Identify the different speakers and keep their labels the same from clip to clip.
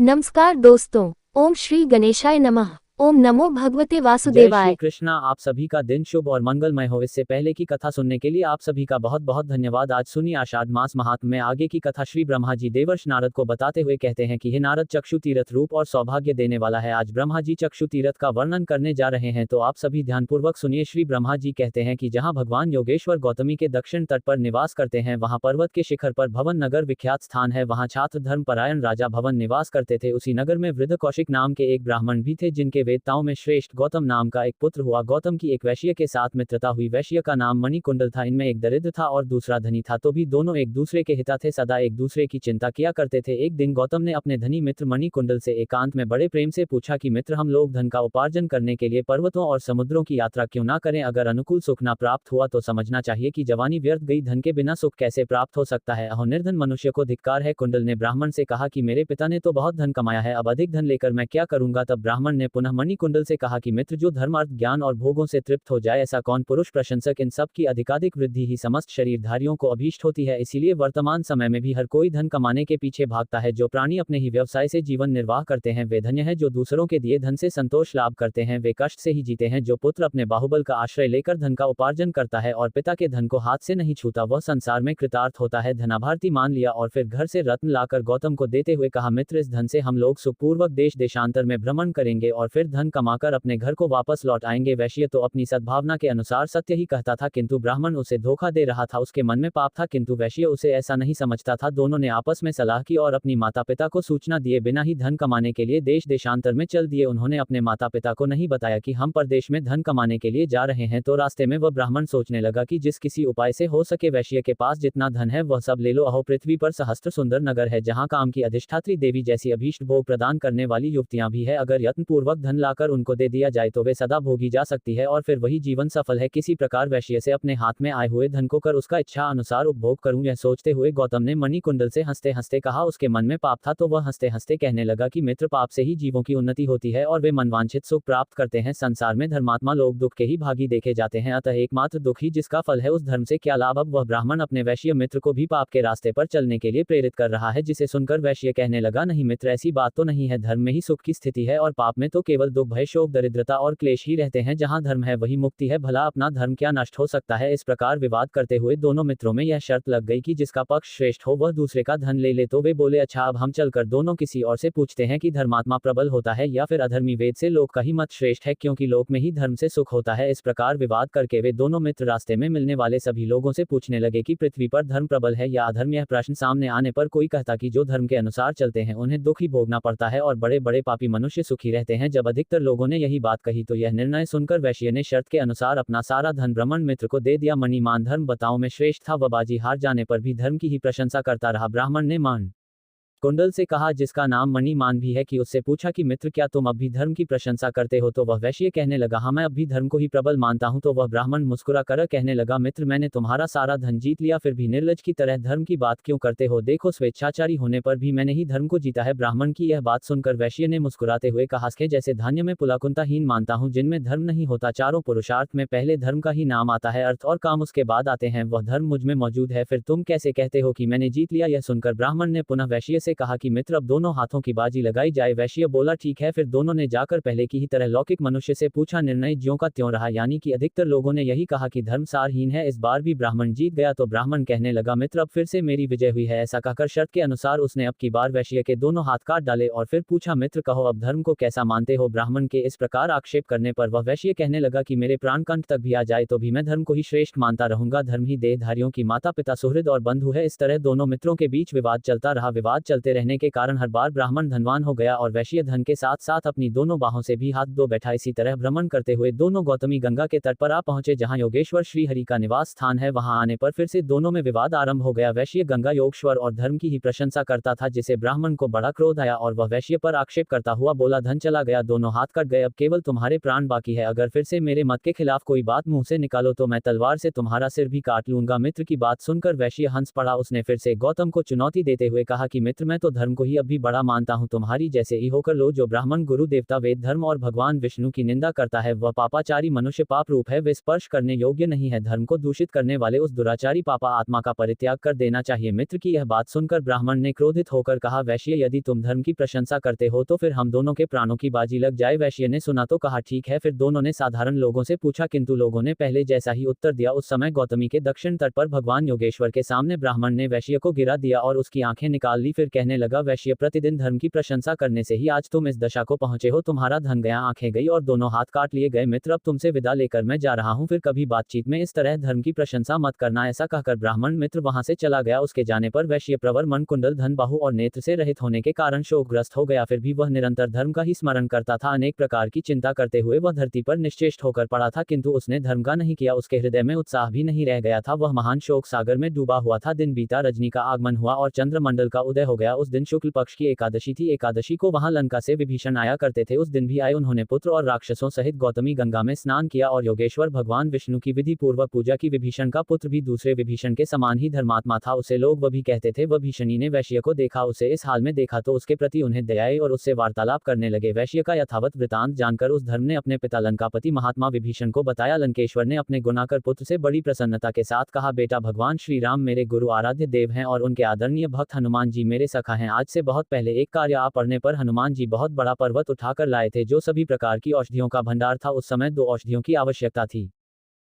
Speaker 1: नमस्कार दोस्तों। ओम श्री गणेशाय नमः। ओम नमो भगवते
Speaker 2: जय
Speaker 1: वासुदेवाय।
Speaker 2: श्री कृष्णा। आप सभी का दिन शुभ और मंगलमय हो। इससे पहले की कथा सुनने के लिए आप सभी का बहुत बहुत धन्यवाद। आज सुनिए आषाढ़ मास महात्म्य में आगे की कथा। श्री ब्रह्मा जी देवर्षि नारद को बताते हुए कहते हैं कि हे नारद, चक्षु तीर्थ रूप और सौभाग्य देने वाला है। आज ब्रह्मा जी चक्षु तीर्थ का वर्णन करने जा रहे हैं, तो आप सभी ध्यानपूर्वक सुनिए। श्री ब्रह्मा जी कहते हैं कि जहाँ भगवान योगेश्वर गौतमी के दक्षिण तट पर निवास करते हैं, वहाँ पर्वत के शिखर पर भवन नगर विख्यात स्थान है। वहाँ छात्र धर्मपरायण राजा भवन निवास करते थे। उसी नगर में वृद्ध कौशिक नाम के एक ब्राह्मण भी थे, जिनके वेदताओं में श्रेष्ठ गौतम नाम का एक पुत्र हुआ। गौतम की एक वैश्य के साथ मित्रता हुई। वैश्य का नाम मणिकुंडल था। इनमें एक दरिद्र था और दूसरा धनी था, तो भी दोनों एक दूसरे के हिता थे, सदा एक दूसरे की चिंता किया करते थे। एक दिन गौतम ने अपने धनी मित्र मणिकुंडल से एकांत में बड़े प्रेम से पूछा कि मित्र, हम लोग धन का उपार्जन करने के लिए पर्वतों और समुद्रों की यात्रा क्यों ना करें? अगर अनुकूल सुख ना प्राप्त हुआ तो समझना चाहिए कि जवानी व्यर्थ गई। धन के बिना सुख कैसे प्राप्त हो सकता है? अहो निर्धन मनुष्य को धिक्कार है। कुंडल ने ब्राह्मण से कहा कि मेरे पिता ने तो बहुत धन कमाया है, अब अधिक धन लेकर मैं क्या करूंगा? तब ब्राह्मण ने पुनः मणिकुंडल से कहा कि मित्र, जो धर्म अर्थ ज्ञान और भोगों से तृप्त हो जाए, ऐसा कौन पुरुष? प्रशंसक इन सब की अधिकाधिक वृद्धि ही समस्त शरीरधारियों को अभीष्ट होती है। इसीलिए वर्तमान समय में भी हर कोई धन कमाने के पीछे भागता है। जो प्राणी अपने ही व्यवसाय से जीवन निर्वाह करते हैं, वे धन्य है। जो दूसरों के दिए धन से संतोष लाभ करते हैं, वे कष्ट से ही जीते हैं। जो पुत्र अपने बाहुबल का आश्रय लेकर धन का उपार्जन करता है और पिता के धन को हाथ से नहीं छूता, वह संसार में कृतार्थ होता है। धनाभारती मान लिया और फिर घर से रत्न लाकर गौतम को देते हुए कहा, मित्र, इस धन से हम लोग सुखपूर्वक देश देशांतर में भ्रमण करेंगे और फिर धन कमाकर अपने घर को वापस लौट आएंगे। वैश्य तो अपनी सद्भावना के अनुसार सत्य ही कहता था, किंतु ब्राह्मण उसे धोखा दे रहा था। उसके मन में पाप था, किंतु वैश्य उसे ऐसा नहीं समझता था। दोनों ने आपस में सलाह की और अपनी माता पिता को सूचना दिए बिना ही धन कमाने के लिए देश देशांतर में चल दिए। उन्होंने अपने माता पिता को नहीं बताया कि हम परदेश में धन कमाने के लिए जा रहे हैं। तो रास्ते में वह ब्राह्मण सोचने लगा कि जिस किसी उपाय से हो सके वैश्य के पास जितना धन है वह सब ले लो। अहो पृथ्वी पर सहस्त्र सुंदर नगर है, जहाँ काम की अधिष्ठात्री देवी जैसी अभीष्ट भोग प्रदान करने वाली युवतियां भी है। अगर यत्नपूर्वक धन लाकर उनको दे दिया जाए तो वे सदा भोगी जा सकती है और फिर वही जीवन सफल है। किसी प्रकार वैश्य से अपने हाथ में आए हुए धन को कर उसका इच्छा अनुसार उपभोग करूं। यह सोचते हुए गौतम ने मणिकुंडल से हंसते हंसते कहा। उसके मन में पाप था, तो वह हंसते हंसते कहने लगा कि मित्र, पाप से ही जीवों की उन्नति होती है और वे मनवांछित सुख प्राप्त करते हैं। संसार में धर्मात्मा लोग दुख के ही भागी देखे जाते हैं, अतः एकमात्र दुख ही जिसका फल है, उस धर्म से क्या लाभ? अब वह ब्राह्मण अपने वैश्य मित्र को भी पाप के रास्ते पर चलने के लिए प्रेरित कर रहा है, जिसे सुनकर वैश्य कहने लगा, नहीं मित्र, ऐसी बात तो नहीं है। धर्म में ही सुख की स्थिति है और पाप में तो केवल दुख, भय, शोक, दरिद्रता और क्लेश ही रहते हैं। जहाँ धर्म है वही मुक्ति है। भला अपना धर्म क्या नष्ट हो सकता है? इस प्रकार विवाद करते हुए दोनों मित्रों में यह शर्त लग गई कि जिसका पक्ष श्रेष्ठ हो वह दूसरे का धन ले ले। तो वे बोले, अच्छा, अब हम चलकर दोनों किसी और से पूछते हैं कि धर्मात्मा प्रबल होता है या फिर अधर्मी? वेद से लोक का ही मत श्रेष्ठ है, क्योंकि लोक में ही धर्म से सुख होता है। इस प्रकार विवाद करके वे दोनों मित्र रास्ते में मिलने वाले सभी लोगों से पूछने लगे कि पृथ्वी पर धर्म प्रबल है या अधर्म? यह प्रश्न सामने आने पर कोई कहता कि जो धर्म के अनुसार चलते हैं उन्हें दुख ही भोगना पड़ता है और बड़े बड़े पापी मनुष्य सुखी रहते हैं। जब अधिकतर लोगों ने यही बात कही तो यह निर्णय सुनकर वैश्य ने शर्त के अनुसार अपना सारा धन ब्राह्मण मित्र को दे दिया। मणिमान धर्म बताओ में श्रेष्ठ था, वह बाजी हार जाने पर भी धर्म की ही प्रशंसा करता रहा। ब्राह्मण ने मान कुंडल से कहा, जिसका नाम मणिमान भी है, कि उससे पूछा कि मित्र, क्या तुम अब भी धर्म की प्रशंसा करते हो? तो वह वैश्य कहने लगा, हाँ, मैं अब भी धर्म को ही प्रबल मानता हूं। तो वह ब्राह्मण मुस्कुरा कर कहने लगा, मित्र, मैंने तुम्हारा सारा धन जीत लिया, फिर भी निर्लज की तरह धर्म की बात क्यों करते हो? देखो, स्वेच्छाचारी होने पर भी मैंने ही धर्म को जीता है। ब्राह्मण की यह बात सुनकर वैश्य ने मुस्कुराते हुए कहा, जैसे धान्य में पुलाकुंताहीन मानता हूं, जिनमें धर्म नहीं होता। चारों पुरुषार्थ में पहले धर्म का ही नाम आता है, अर्थ और काम उसके बाद आते हैं। वह धर्म मुझ में मौजूद है, फिर तुम कैसे कहते हो कि मैंने जीत लिया? यह सुनकर ब्राह्मण ने पुनः वैश्य से कहा कि मित्र, दोनों हाथों की बाजी लगाई जाए। वैश्य बोला, ठीक है। फिर दोनों ने जाकर पहले की ही तरह लौकिक मनुष्य से पूछा। निर्णय ज्यों का त्यों रहा, यानी कि अधिकतर लोगों ने यही कहा कि धर्म सारहीन है। इस बार भी ब्राह्मण जीत गया। तो ब्राह्मण कहने लगा, मित्र, अब फिर से मेरी विजय हुई है। ऐसा कहकर शर्त के अनुसार उसने अब की बार वैश्य के दोनों हाथ काट डाले और फिर पूछा, मित्र, कहो, अब धर्म को कैसा मानते हो? ब्राह्मण के इस प्रकार आक्षेप करने पर वह वैश्य कहने लगा कि मेरे प्राण कंठ तक भी आ जाए तो भी मैं धर्म को ही श्रेष्ठ मानता रहूंगा। धर्म ही देहधारियों की माता पिता, सुहृद और बंधु है। इस तरह दोनों मित्रों के बीच विवाद चलता रहा। विवाद चलते रहने के कारण हर बार ब्राह्मण धनवान हो गया और वैश्य धन के साथ साथ अपनी दोनों बाहों से भी हाथ धो बैठा। इसी तरह भ्रमण करते हुए दोनों गौतमी गंगा के तट पर आ पहुंचे, जहां योगेश्वर श्री हरि का निवास स्थान है। वहां आने पर फिर से दोनों में विवाद आरंभ हो गया। वैश्य गंगा योगेश्वर और धर्म की ही प्रशंसा करता था, जिसे ब्राह्मण को बड़ा क्रोध आया और वह वैश्य पर आक्षेप करता हुआ बोला, धन चला गया, दोनों हाथ कट गए, अब केवल तुम्हारे प्राण बाकी है। अगर फिर से मेरे मत के खिलाफ कोई बात मुंह से निकालो तो मैं तलवार से तुम्हारा सिर भी काट लूंगा। मित्र की बात सुनकर वैश्य हंस पड़ा। उसने फिर से गौतम को चुनौती देते हुए कहा कि मित्र, मैं तो धर्म को ही अब भी बड़ा मानता हूँ, तुम्हारी जैसे ही होकर लो। जो ब्राह्मण गुरु देवता वेद धर्म और भगवान विष्णु की निंदा करता है वह पापाचारी मनुष्य पाप रूप है, वे स्पर्श करने योग्य नहीं है। धर्म को दूषित करने वाले उस दुराचारी पापा आत्मा का परित्याग कर देना चाहिए। मित्र की यह बात सुनकर ब्राह्मण ने क्रोधित होकर कहा, वैश्य यदि तुम धर्म की प्रशंसा करते हो तो फिर हम दोनों के प्राणों की बाजी लग जाए। वैश्य ने सुना तो कहा, ठीक है। फिर दोनों ने साधारण लोगों से पूछा, किंतु लोगों ने पहले जैसा ही उत्तर दिया। उस समय गौतमी के दक्षिण तट पर भगवान योगेश्वर के सामने ब्राह्मण ने वैश्य को गिरा दिया और उसकी आंखें निकाल ली। फिर कहने लगा, वैश्य प्रतिदिन धर्म की प्रशंसा करने से ही आज तुम इस दशा को पहुंचे हो। तुम्हारा धन गया, आंखें गई और दोनों हाथ काट लिए गए। मित्र अब तुमसे विदा लेकर मैं जा रहा हूं, फिर कभी बातचीत में इस तरह धर्म की प्रशंसा मत करना। ऐसा कहकर ब्राह्मण मित्र वहां से चला गया। उसके जाने पर वैश्य प्रवर मन कुंडल धन बाहु और नेत्र से रहित होने के कारण शोकग्रस्त हो गया। फिर भी वह निरंतर धर्म का ही स्मरण करता था। अनेक प्रकार की चिंता करते हुए वह धरती पर निश्चेष्ट होकर पड़ा था, किंतु उसने धर्म का नहीं किया। उसके हृदय में उत्साह भी नहीं रह गया था, वह महान शोक सागर में डूबा हुआ था। दिन बीता, रजनी का आगमन हुआ और चंद्रमंडल का उदय हो गया। उस दिन शुक्ल पक्ष की एकादशी थी। एकादशी को वहां लंका से विभीषण आया करते थे। उस दिन भी आए। उन्होंने पुत्र और राक्षसों सहित गौतमी गंगा में स्नान किया और योगेश्वर भगवान विष्णु की विधि पूर्वक पूजा की। विभीषण का पुत्र भी दूसरे विभीषण के समान ही धर्मात्मा था। उसे लोग वह भी कहते थे। विभीषणी ने वैश्य को देखा, उसे इस हाल में देखा तो उसके प्रति उन्हें दया आई और उससे वार्तालाप करने लगे। वैश्य का यथावत वृतांत जानकर उस धर्म ने अपने पिता लंकापति महात्मा विभीषण को बताया। लंकेश्वर ने अपने गुणाकर पुत्र से बड़ी प्रसन्नता के साथ कहा, बेटा भगवान श्री राम मेरे गुरु आराध्य देव हैं और उनके आदरणीय भक्त हनुमान जी मेरे सखा हैं। आज से बहुत पहले एक कार्य आ पड़ने पर हनुमान जी बहुत बड़ा पर्वत उठाकर लाए थे, जो सभी प्रकार की औषधियों का भंडार था। उस समय 2 औषधियों की आवश्यकता थी,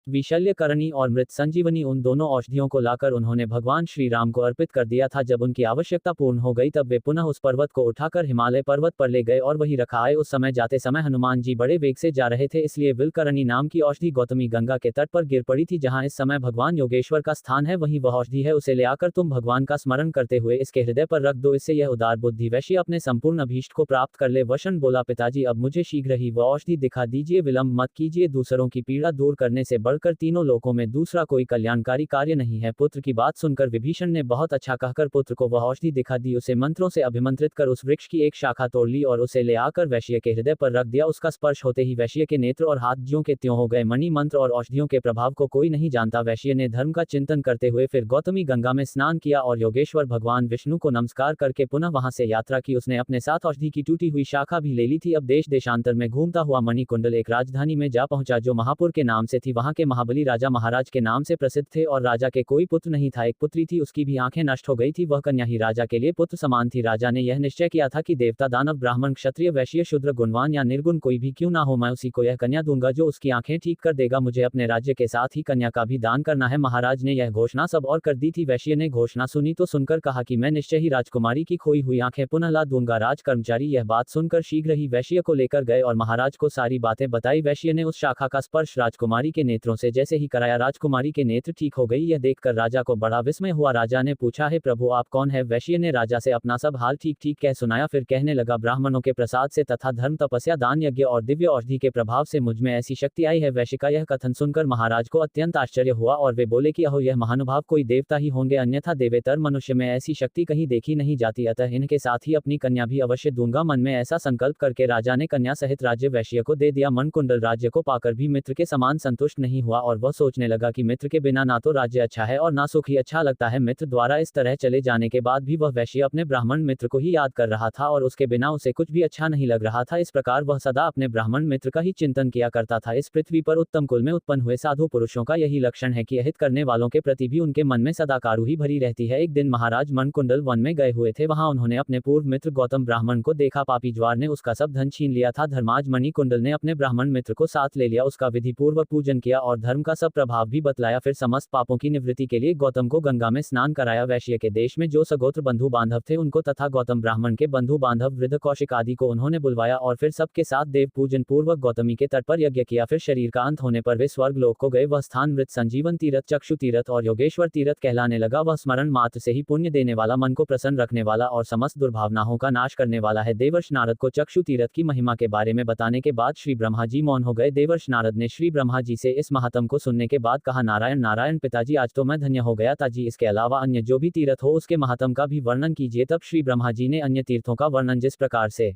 Speaker 2: विशल्यकरणी और मृत संजीवनी। उन दोनों औषधियों को लाकर उन्होंने भगवान श्री राम को अर्पित कर दिया था। जब उनकी आवश्यकता पूर्ण हो गई तब वे पुनः उस पर्वत को उठाकर हिमालय पर्वत पर ले गए और वहीं रखा आए। उस समय जाते समय हनुमान जी बड़े वेग से जा रहे थे, इसलिए विलकरणी नाम की औषधि गौतमी गंगा के तट पर गिर पड़ी थी। जहां इस समय भगवान योगेश्वर का स्थान है वहीं वह औषधि है। उसे ले आकर तुम भगवान का स्मरण करते हुए इसके हृदय पर रख दो, इससे यह उदार बुद्धि वैश्य अपने संपूर्ण अभीष्ट को प्राप्त कर ले। वशन बोला, पिताजी अब मुझे शीघ्र ही वह औषधि दिखा दीजिए, विलंब मत कीजिए। दूसरों की पीड़ा दूर करने से बढ़कर तीनों लोकों में दूसरा कोई कल्याणकारी कार्य नहीं है। पुत्र की बात सुनकर विभीषण ने बहुत अच्छा कहकर पुत्र को वह औषधि दिखा दी। उसे मंत्रों से अभिमंत्रित कर उस वृक्ष की एक शाखा तोड़ ली और उसे ले आकर वैश्य के हृदय पर रख दिया। उसका स्पर्श होते ही वैश्य के नेत्र और हाथ ज्यों के त्यों हो गए। मणि मंत्र और औषधियों के प्रभाव को कोई नहीं जानता। वैश्य ने धर्म का चिंतन करते हुए फिर गौतमी गंगा में स्नान किया और योगेश्वर भगवान विष्णु को नमस्कार करके पुनः वहां से यात्रा की। उसने अपने साथ औषधि की टूटी हुई शाखा भी ले ली थी। अब देश देशांतर में घूमता हुआ मणिकुंडल एक राजधानी में जा पहुंचा जो महापुर के नाम से थी। वहां के महाबली राजा महाराज के नाम से प्रसिद्ध थे और राजा के कोई पुत्र नहीं था। एक पुत्री थी, उसकी भी आंखें नष्ट हो गई थी। वह कन्या ही राजा के लिए पुत्र समान थी। राजा ने यह निश्चय किया था कि देवता दानव ब्राह्मण क्षत्रिय वैश्य शूद्र गुणवान या निर्गुण कोई भी क्यों ना हो, मैं उसी को यह कन्या दूंगा जो उसकी आंखें ठीक कर देगा। मुझे अपने राज्य के साथ ही कन्या का भी दान करना है। महाराज ने यह घोषणा सब और कर दी थी। वैश्य ने घोषणा सुनी तो सुनकर कहा कि मैं निश्चय ही राजकुमारी की खोई हुई आंखें पुनः ला दूंगा। राज कर्मचारी यह बात सुनकर शीघ्र ही वैश्य को लेकर गए और महाराज को सारी बातें बताई। वैश्य ने उस शाखा का स्पर्श राजकुमारी के नेत्रों से जैसे ही कराया, राजकुमारी के नेत्र ठीक हो गई। यह देखकर राजा को बड़ा विस्मय हुआ। राजा ने पूछा, है प्रभु आप कौन है? वैश्य ने राजा से अपना सब हाल ठीक ठीक कह सुनाया। फिर कहने लगा, ब्राह्मणों के प्रसाद से तथा धर्म तपस्या दान यज्ञ और दिव्य औषधि के प्रभाव से मुझ में ऐसी शक्ति आई है। वैश्य का यह कथन सुनकर महाराज को अत्यंत आश्चर्य हुआ और वे बोले कि अहो यह महानुभाव कोई देवता ही होंगे, अन्यथा देवेतर मनुष्य में ऐसी शक्ति कहीं देखी नहीं जाती, अतः इनके साथ ही अपनी कन्या भी अवश्य दूंगा। मन में ऐसा संकल्प करके राजा ने कन्या सहित राज्य वैश्य को दे दिया। मनकुंडल राज्य को पाकर भी मित्र के समान संतुष्ट नहीं हुआ और वह सोचने लगा कि मित्र के बिना ना तो राज्य अच्छा है और ना सुख ही अच्छा लगता है। मित्र द्वारा इस तरह चले जाने के बाद भी वह वैश्य अपने ब्राह्मण मित्र को ही याद कर रहा था और उसके बिना उसे कुछ भी अच्छा नहीं लग रहा था। इस प्रकार वह सदा अपने ब्राह्मण मित्र का ही चिंतन किया करता था। इस पृथ्वी पर उत्तम कुल में उत्पन्न हुए साधु पुरुषों का यही लक्षण है कि अहित करने वालों के प्रति भी उनके मन में सदा कारू ही भरी रहती है। एक दिन महाराज मनकुंडल वन में गए हुए थे। वहां उन्होंने अपने पूर्व मित्र गौतम ब्राह्मण को देखा। पापी ज्वार ने उसका सब धन छीन लिया था। धर्माज मणिकुंडल ने अपने ब्राह्मण मित्र को साथ ले लिया, उसका विधि पूर्वक पूजन किया और धर्म का सब प्रभाव भी बतलाया। फिर समस्त पापों की निवृत्ति के लिए गौतम को गंगा में स्नान कराया। वैश्य के देश में जो सगोत्र बंधु बांधव थे उनको तथा गौतम ब्राह्मण के बंधु बांधव वृद्ध कौशिक आदि को उन्होंने बुलवाया और फिर सबके साथ देव पूजन पूर्वक गौतमी के तट पर यज्ञ किया। फिर शरीर का अंत होने पर वे स्वर्ग लोक को गए। वह स्थान मृत संजीवन तीर्थ, चक्षु तीर्थ और योगेश्वर तीर्थ कहलाने लगा। वह स्मरण मात्र से ही पुण्य देने वाला, मन को प्रसन्न रखने वाला और समस्त दुर्भावनाओं का नाश करने वाला है। देवर्ष नारद को चक्षु तीर्थ की महिमा के बारे में बताने के बाद श्री ब्रह्मा जी मौन हो गए। देवर्ष नारद ने श्री ब्रह्मा जी से इस महात्म को सुनने के बाद कहा, नारायण नारायण पिताजी, आज तो मैं धन्य हो गया था जी। इसके अलावा अन्य जो भी तीर्थ हो उसके महात्म का भी वर्णन कीजिए। तब श्री ब्रह्मा जी ने अन्य तीर्थों का वर्णन जिस प्रकार से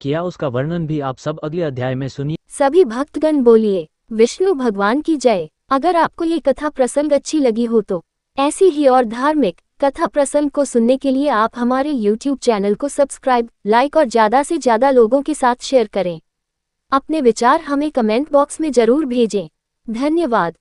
Speaker 2: किया उसका वर्णन भी आप सब अगले अध्याय में सुनिए।
Speaker 1: सभी भक्तगण बोलिए विष्णु भगवान की जय। अगर आपको ये कथा प्रसंग अच्छी लगी हो तो ऐसी ही और धार्मिक, कथा प्रसंग को सुनने के लिए आप हमारे YouTube चैनल को सब्सक्राइब, लाइक और ज़्यादा से ज़्यादा लोगों के साथ शेयर करें। अपने विचार हमें कमेंट बॉक्स में ज़रूर भेजें। धन्यवाद।